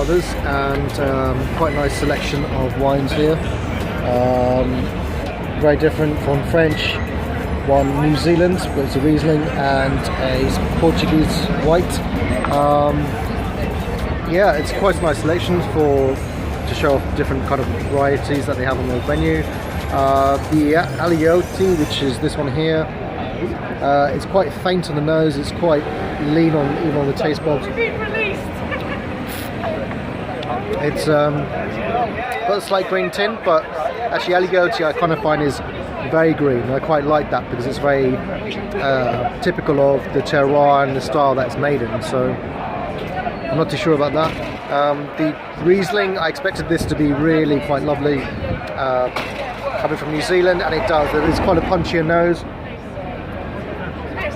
Brothers, and quite a nice selection of wines here. Very different from French. One New Zealand, but it's a Riesling, and a Portuguese white. Yeah, it's quite a nice selection to show off different kind of varieties that they have on their menu. The Aliotti, which is this one here, it's quite faint on the nose. It's quite lean on even on the taste buds. It's got a slight green tint, but actually Aliotti I kind of find is very green. I quite like that because it's very typical of the terroir and the style that it's made in. So I'm not too sure about that. The Riesling, I expected this to be really quite lovely, coming from New Zealand, and it does. It's quite a punchier nose.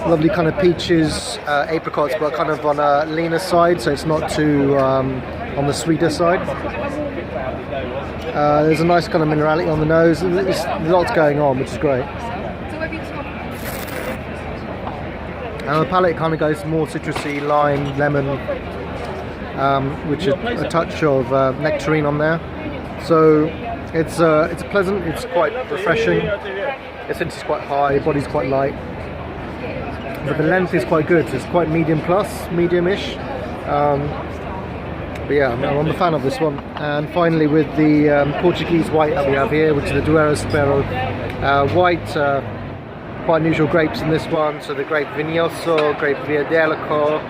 Lovely kind of peaches, apricots, but kind of on a leaner side, so it's not too on the sweeter side. There's a nice kind of minerality on the nose. There's lots going on, which is great. And the palate kind of goes more citrusy, lime, lemon, which is a touch of nectarine on there. So it's pleasant. It's quite refreshing. Acidity is quite high. Body's quite light. But the length is quite good. It's quite medium plus, medium-ish. But yeah, I'm a fan of this one. And finally, with the Portuguese white that we have here, which is the Douro Sparrow white, quite unusual grapes in this one. So the grape Vinhoso, grape Viadelico.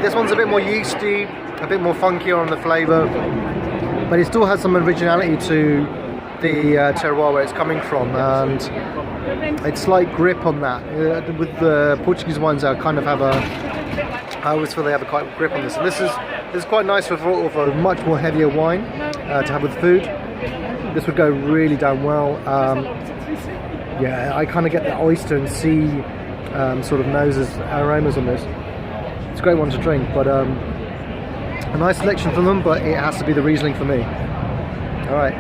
This one's a bit more yeasty, a bit more funkier on the flavour, but it still has some originality to the terroir where it's coming from, and it's slight grip on that. With the Portuguese wines, I kind of have I always feel they have a quite grip on this. And this is quite nice for a much more heavier wine to have with food. This would go really down well. Yeah, I kind of get the oyster and sea sort of noses, aromas on this. It's a great one to drink, but a nice selection from them, but it has to be the Riesling for me. All right.